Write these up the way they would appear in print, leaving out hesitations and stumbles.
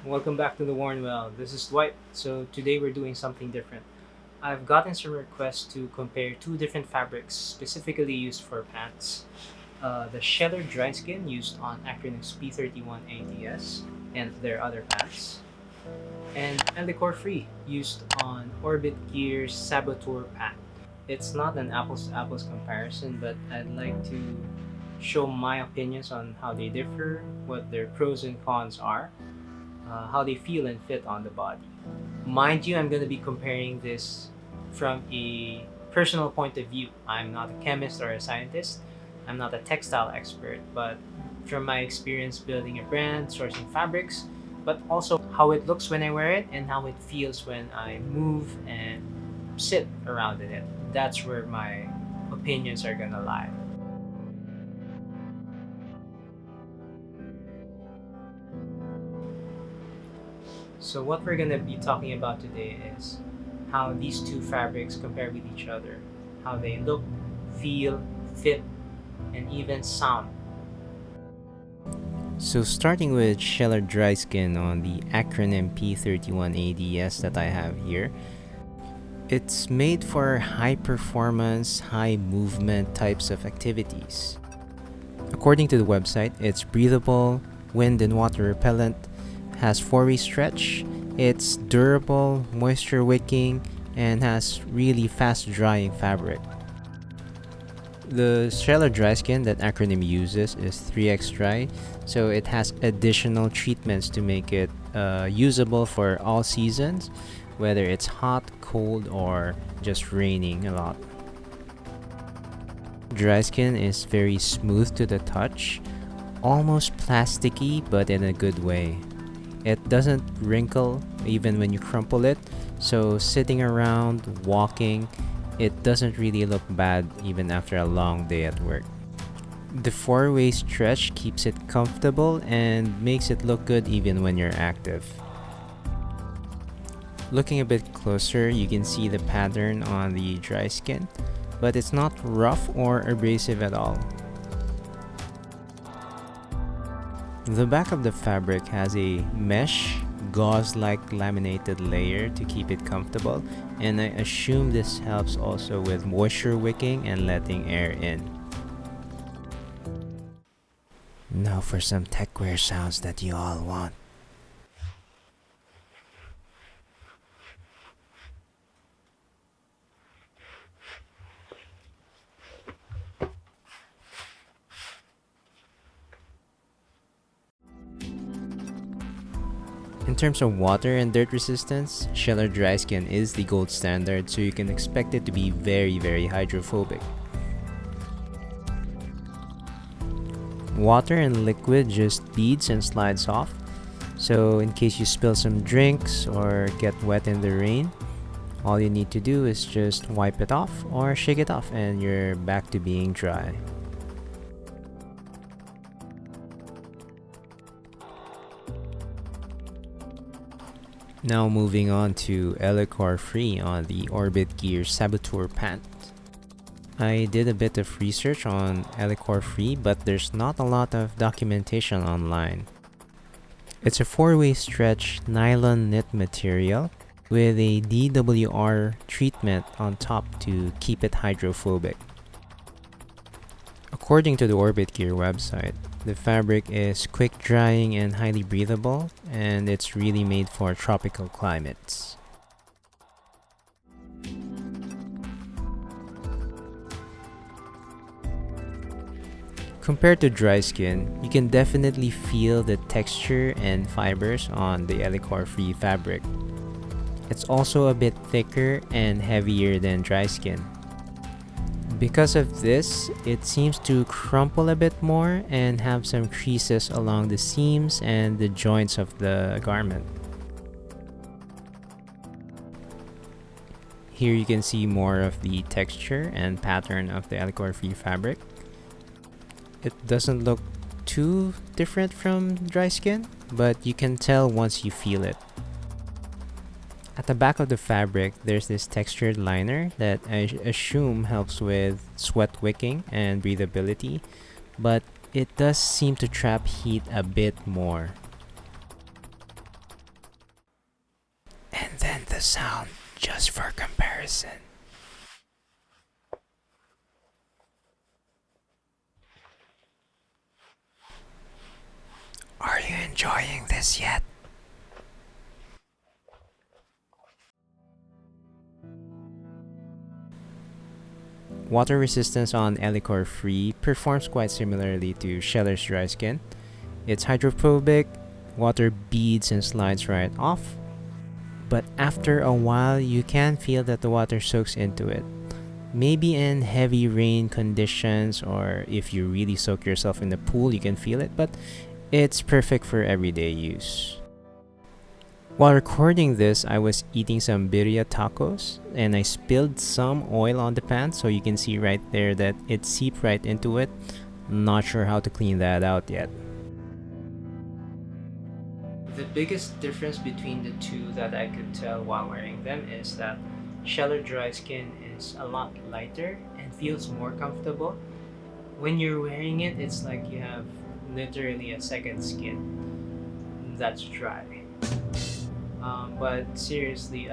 welcome back to the Worn Well. This is Dwight. So today we're doing something different. I've gotten some requests to compare two different fabrics specifically used for pants. The Schoeller Dryskin used on Acronym's P31 ADS and their other pants, and Elecorfree used on Orbitgear's Saboteur pant. It's not an apples to apples comparison, but I'd like to show my opinions on how they differ, what their pros and cons are, how they feel and fit on the body. Mind you, I'm going to be comparing this from a personal point of view. I'm not a chemist or a scientist, I'm not a textile expert, but from my experience building a brand, sourcing fabrics, but also how it looks when I wear it and how it feels when I move and sit around in it. That's where my opinions are gonna lie. So what we're gonna be talking about today is how these two fabrics compare with each other, how they look, feel, fit, and even sound. So starting with Schoeller Dryskin on the Acronym P31 ADS that I have here, it's made for high performance, high movement types of activities. According to the website, it's breathable, wind and water repellent, has 4-way stretch, it's durable, moisture wicking, and has really fast drying fabric. The Schoeller Dryskin that Acronym uses is 3x dry, so it has additional treatments to make it usable for all seasons, whether it's hot, cold, or just raining a lot. Dryskin is very smooth to the touch, almost plasticky but in a good way. It doesn't wrinkle even when you crumple it, so sitting around, walking, it doesn't really look bad even after a long day at work. The 4-way stretch keeps it comfortable and makes it look good even when you're active. Looking a bit closer, you can see the pattern on the Dryskin, but it's not rough or abrasive at all. The back of the fabric has a mesh, gauze-like laminated layer to keep it comfortable, and I assume this helps also with moisture wicking and letting air in. Now for some techwear sounds that you all want. In terms of water and dirt resistance, Schoeller Dryskin is the gold standard, so you can expect it to be very hydrophobic. Water and liquid just beads and slides off, so in case you spill some drinks or get wet in the rain, all you need to do is just wipe it off or shake it off and you're back to being dry. Now moving on to Elecorfree on the Orbitgear Saboteur pant. I did a bit of research on Elecorfree, but there's not a lot of documentation online. It's a 4-way stretch nylon knit material with a DWR treatment on top to keep it hydrophobic. According to the Orbitgear website, the fabric is quick drying and highly breathable, and it's really made for tropical climates. Compared to Dryskin, you can definitely feel the texture and fibers on the Elecorfree fabric. It's also a bit thicker and heavier than Dryskin. Because of this, it seems to crumple a bit more and have some creases along the seams and the joints of the garment. Here you can see more of the texture and pattern of the Elecorfree fabric. It doesn't look too different from Dryskin, but you can tell once you feel it. At the back of the fabric, there's this textured liner that I assume helps with sweat wicking and breathability, but it does seem to trap heat a bit more. the sound just for comparison. Are you enjoying this yet? Water resistance on Elecorfree performs quite similarly to Schoeller Dryskin. It's hydrophobic, water beads and slides right off, but after a while you can feel that the water soaks into it. Maybe in heavy rain conditions, or if you really soak yourself in the pool, you can feel it, but it's perfect for everyday use. While recording this, I was eating some birria tacos and I spilled some oil on the pan, so you can see right there that it seeped right into it. Not sure how to clean that out yet. The biggest difference between the two that I could tell while wearing them is that Schoeller Dryskin is a lot lighter and feels more comfortable. When you're wearing it, it's like you have literally a second skin that's dry. But seriously,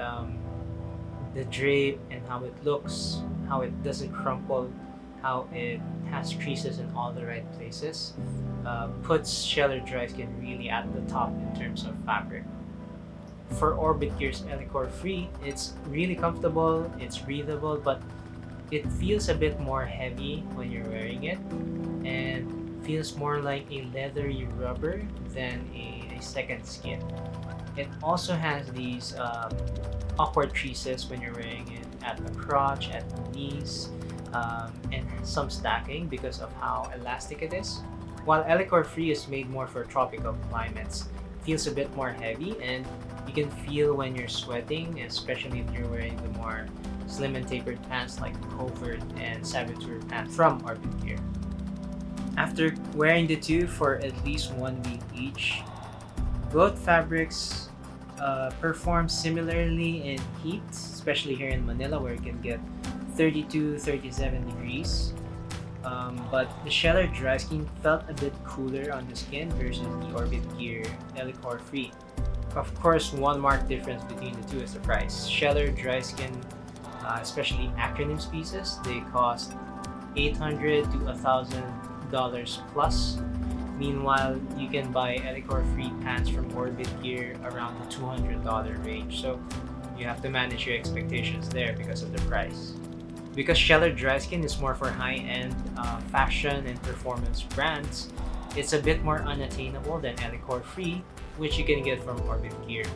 the drape and how it looks, how it doesn't crumple, how it has creases in all the right places, puts Schoeller Dryskin really at the top in terms of fabric. For Orbitgear's Elecorfree, it's really comfortable, it's breathable, but it feels a bit more heavy when you're wearing it and feels more like a leathery rubber than a second skin. It also has these awkward creases when you're wearing it at the crotch, at the knees, and some stacking because of how elastic it is. While Elecorfree is made more for tropical climates, it feels a bit more heavy and you can feel when you're sweating, especially if you're wearing the more slim and tapered pants like Covert and Saboteur pants from Orbitgear. After wearing the two for at least 1 week each, both fabrics perform similarly in heat, especially here in Manila where it can get 32-37 degrees. But the Schoeller Dryskin felt a bit cooler on the skin versus the Orbitgear Elecorfree. Of course, one marked difference between the two is the price. Schoeller Dryskin, especially Acronym pieces, they cost $800 to $1,000 plus. Meanwhile, you can buy Elecorfree pants from Orbitgear around the $200 range, so you have to manage your expectations there because of the price. Because Schoeller Dryskin is more for high-end fashion and performance brands, it's a bit more unattainable than Elecorfree, which you can get from Orbitgear.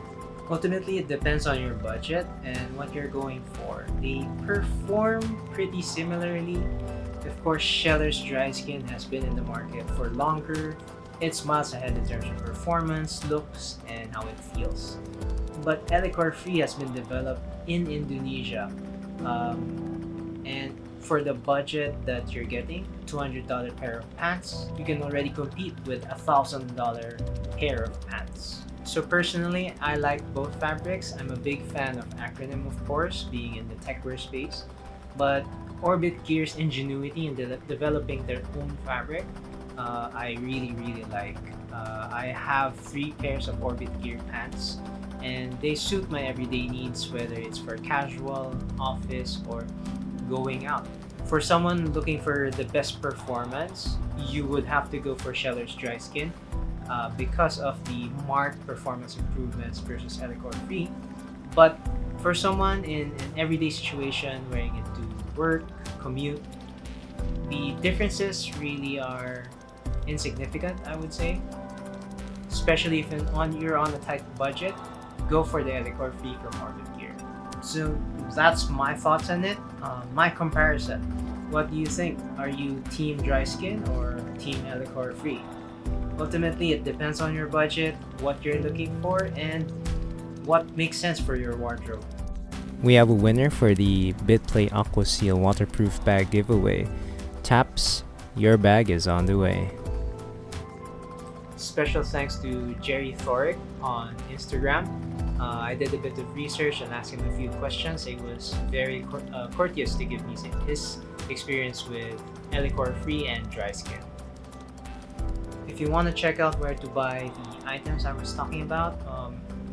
Ultimately, it depends on your budget and what you're going for. They perform pretty similarly. Of course, Schoeller Dryskin has been in the market for longer. It's miles ahead in terms of performance, looks, and how it feels. But Elecorfree has been developed in Indonesia. And for the budget that you're getting, $200 pair of pants, you can already compete with a $1,000 pair of pants. So personally, I like both fabrics. I'm a big fan of Acronym, of course, being in the techwear space. But Orbitgear's ingenuity in developing their own fabric, I really like. I have 3 pairs of Orbitgear pants and they suit my everyday needs, whether it's for casual, office, or going out. For someone looking for the best performance, you would have to go for Schoeller Dryskin because of the marked performance improvements versus Elecorfree. But for someone in an everyday situation wearing it to work, commute, the differences really are insignificant, I would say. Especially if you're on a tight budget, go for the Elecorfree from Orbitgear. So that's my thoughts on it. My comparison. What do you think? Are you Team Dryskin or Team Elecorfree? Ultimately, it depends on your budget, what you're looking for, and what makes sense for your wardrobe. We have a winner for the BitPlay Aquaseal waterproof bag giveaway. Taps, your bag is on the way. Special thanks to Jerry Thorick on Instagram. I did a bit of research and asked him a few questions. He was very courteous to give me his experience with Elecorfree and Dryskin. If you want to check out where to buy the items I was talking about,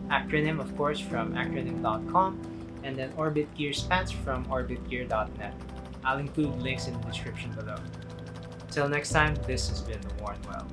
Acronym, of course, from acronym.com, and then Orbitgear's pants from orbitgear.net. I'll include links in the description below. Till next time, this has been the Worn Well.